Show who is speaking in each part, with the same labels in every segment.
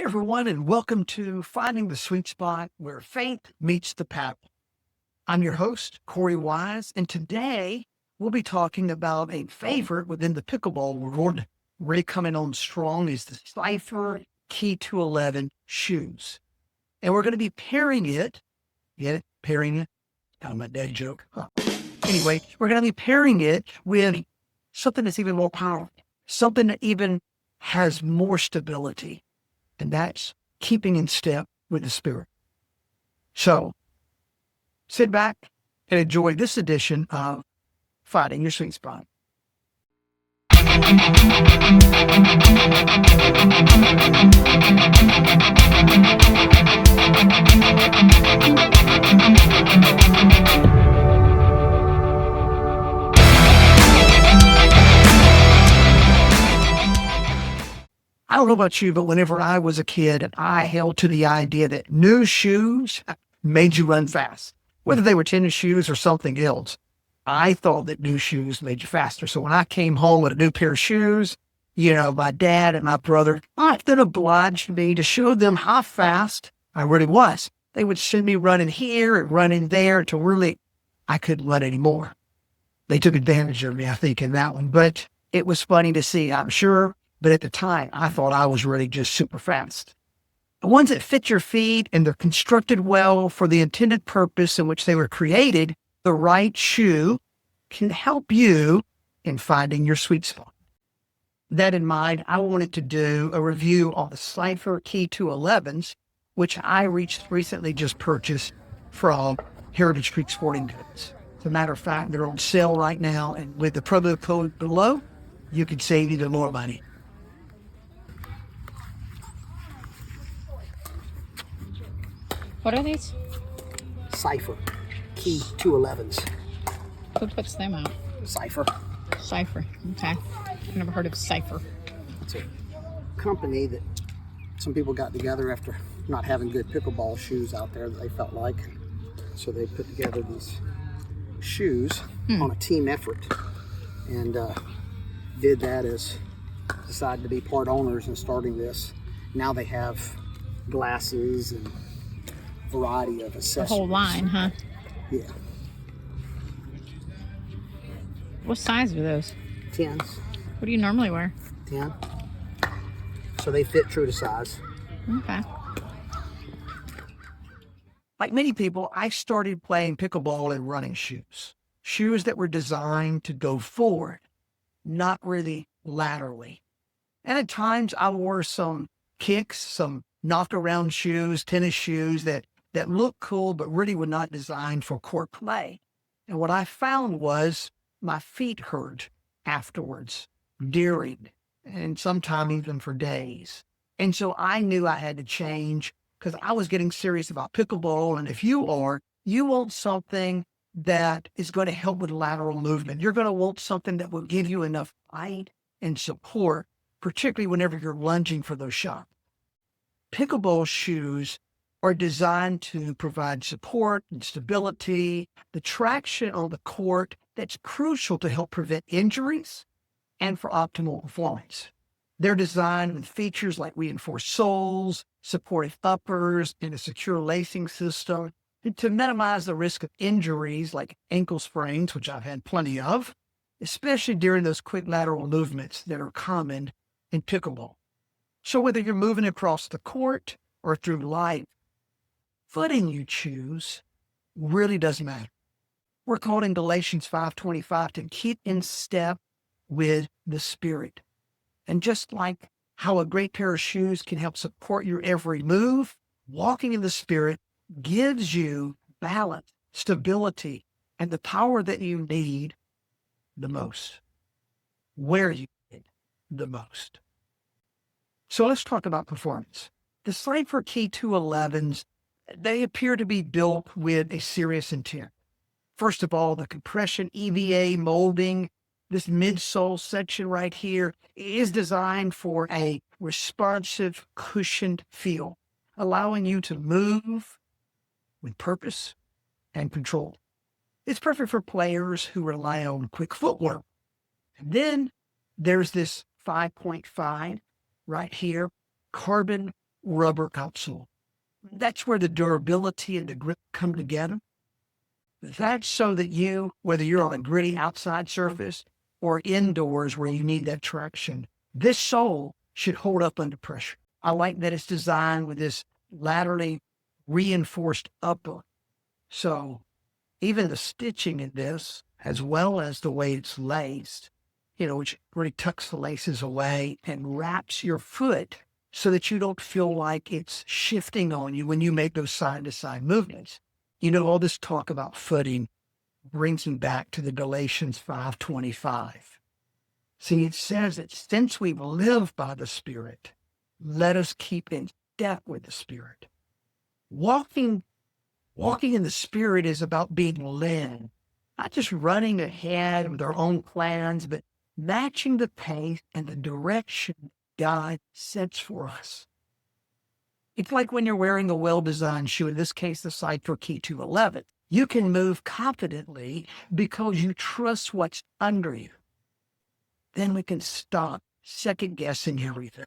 Speaker 1: Hey everyone, and welcome to Finding the Sweet Spot, where faith meets the paddle. I'm your host, Cory Wise, and today we'll be talking about a favorite within the pickleball world. Really coming on strong is the Cypher Key211 shoes. And we're going to be pairing it, get it? Pairing it? Kind of my dad joke. Huh. Anyway, we're going to be pairing it with something that's even more powerful, something that even has more stability. And that's keeping in step with the Spirit. So sit back and enjoy this edition of Finding Your Sweet Spot. I don't know about you, but whenever I was a kid, I held to the idea that new shoes made you run fast, whether they were tennis shoes or something else. I thought that new shoes made you faster. So when I came home with a new pair of shoes, my dad and my brother often obliged me to show them how fast I really was. They would send me running here and running there until really I couldn't run anymore. They took advantage of me, I think, in that one. But it was funny to see, I'm sure. But at the time, I thought I was really just super fast. The ones that fit your feet and they're constructed well for the intended purpose in which they were created, the right shoe can help you in finding your sweet spot. That in mind, I wanted to do a review on the Cypher Key211s, which I recently just purchased from Heritage Creek Sporting Goods. As a matter of fact, they're on sale right now, and with the promo code below, you can save even more money.
Speaker 2: What are these?
Speaker 1: Cypher Key211s.
Speaker 2: Who puts them out?
Speaker 1: Cypher.
Speaker 2: Cypher. Okay. I've never heard of Cypher.
Speaker 3: It's a company that some people got together after not having good pickleball shoes out there that they felt like. So they put together these shoes on a team effort and did that as decided to be part owners in starting this. Now they have glasses and variety of accessories.
Speaker 2: The whole line, huh?
Speaker 3: Yeah.
Speaker 2: What size are those?
Speaker 3: 10s.
Speaker 2: What do you normally wear?
Speaker 3: 10. So they fit true to size.
Speaker 2: Okay.
Speaker 1: Like many people, I started playing pickleball in running shoes. Shoes that were designed to go forward, not really laterally. And at times I wore some kicks, some knock-around shoes, tennis shoes that looked cool, but really were not designed for court play. And what I found was my feet hurt afterwards, during, and sometimes even for days. And so I knew I had to change because I was getting serious about pickleball. And if you are, you want something that is going to help with lateral movement. You're going to want something that will give you enough height and support, particularly whenever you're lunging for those shots. Pickleball shoes are designed to provide support and stability, the traction on the court that's crucial to help prevent injuries and for optimal performance. They're designed with features like reinforced soles, supportive uppers, and a secure lacing system to minimize the risk of injuries like ankle sprains, which I've had plenty of, especially during those quick lateral movements that are common in pickleball. So whether you're moving across the court or through life, footing you choose really doesn't matter. We're called in Galatians 5:25 to keep in step with the Spirit. And just like how a great pair of shoes can help support your every move, walking in the Spirit gives you balance, stability, and the power that you need the most, where you need the most. So let's talk about performance. The Cypher Key211s, they appear to be built with a serious intent. First of all, the compression EVA molding, this midsole section right here is designed for a responsive, cushioned feel, allowing you to move with purpose and control. It's perfect for players who rely on quick footwork. And then there's this 5.5 right here, carbon rubber outsole. That's where the durability and the grip come together. That's so that you, whether you're on a gritty outside surface or indoors where you need that traction, this sole should hold up under pressure. I like that it's designed with this laterally reinforced upper. So even the stitching in this, as well as the way it's laced, which really tucks the laces away and wraps your foot so that you don't feel like it's shifting on you when you make those side-to-side movements. All this talk about footing brings me back to the Galatians 5:25. See, it says that since we live by the Spirit, let us keep in step with the Spirit. Walking in the Spirit is about being led, not just running ahead with our own plans, but matching the pace and the direction God sets for us. It's like when you're wearing a well-designed shoe, in this case, the Cypher Key211. You can move confidently because you trust what's under you. Then we can stop second-guessing everything.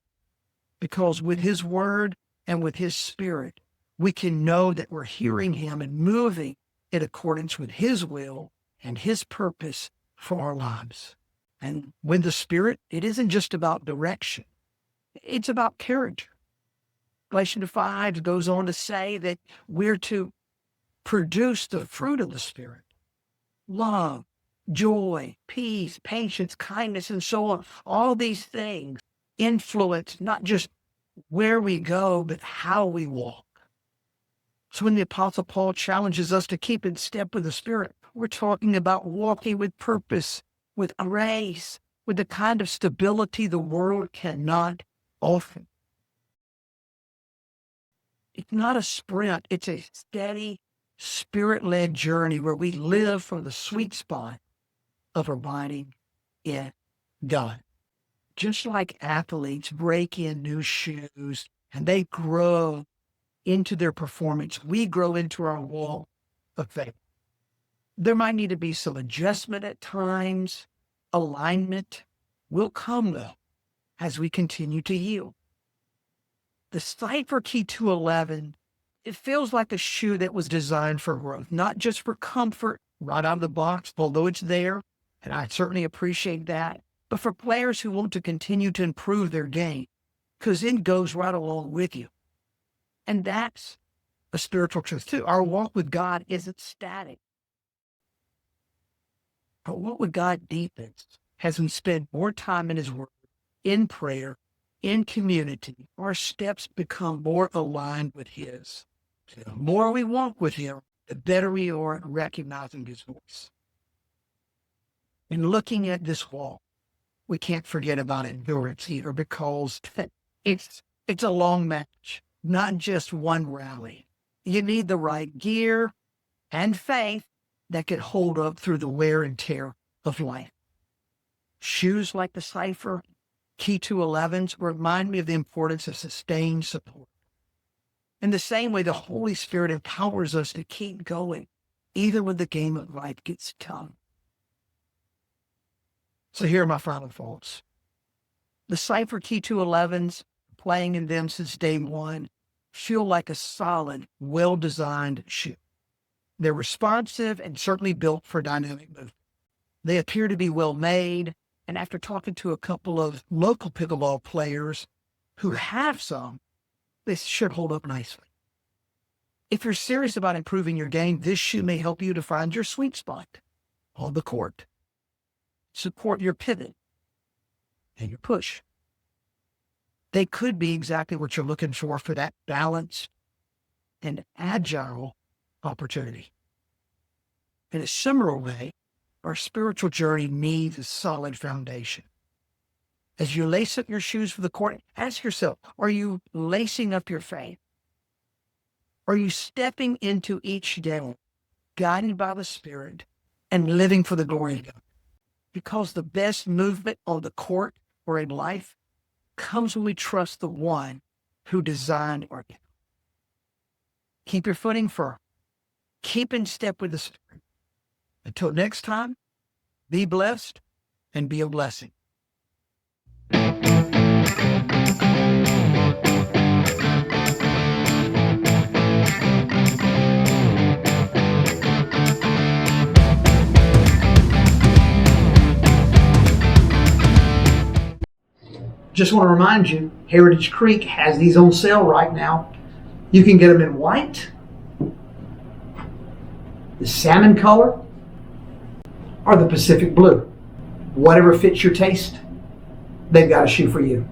Speaker 1: Because with His Word and with His Spirit, we can know that we're hearing Him and moving in accordance with His will and His purpose for our lives. And with the Spirit, it isn't just about direction. It's about character. Galatians 5 goes on to say that we're to produce the fruit of the Spirit. Love, joy, peace, patience, kindness, and so on. All these things influence not just where we go, but how we walk. So when the Apostle Paul challenges us to keep in step with the Spirit, we're talking about walking with purpose, with grace, with the kind of stability the world cannot offer. It's not a sprint. It's a steady, Spirit-led journey where we live from the sweet spot of abiding in God. Just like athletes break in new shoes and they grow into their performance, we grow into our walk of faith. There might need to be some adjustment at times. Alignment will come, though, as we continue to yield. The Cypher Key211, it feels like a shoe that was designed for growth, not just for comfort right out of the box, although it's there, and I certainly appreciate that, but for players who want to continue to improve their game, because it goes right along with you. And that's a spiritual truth, too. Our walk with God isn't static. Our walk with God deepens as we spend more time in His Word, in prayer, in community. Our steps become more aligned with His. The more we walk with Him, the better we are at recognizing His voice. In looking at this walk, we can't forget about endurance either, because it's a long match, not just one rally. You need the right gear and faith that can hold up through the wear and tear of life. Shoes like the Cypher Key211s remind me of the importance of sustained support. In the same way, the Holy Spirit empowers us to keep going, even when the game of life gets tough. So here are my final thoughts. The Cypher Key211s, playing in them since day one, feel like a solid, well-designed shoe. They're responsive and certainly built for dynamic movement. They appear to be well-made, and after talking to a couple of local pickleball players who have some, they should hold up nicely. If you're serious about improving your game, this shoe may help you to find your sweet spot on the court. Support your pivot and your push. They could be exactly what you're looking for that balanced and agile opportunity. In a similar way, our spiritual journey needs a solid foundation. As you lace up your shoes for the court, ask yourself, are you lacing up your faith? Are you stepping into each day, guided by the Spirit and living for the glory of God? Because the best movement on the court or in life comes when we trust the one who designed our game. Keep your footing firm. Keep in step with the Spirit. Until next time, be blessed and be a blessing. Just want to remind you, Heritage Creek has these on sale right now. You can get them in white, the salmon color, or the Pacific blue. Whatever fits your taste, they've got a shoe for you.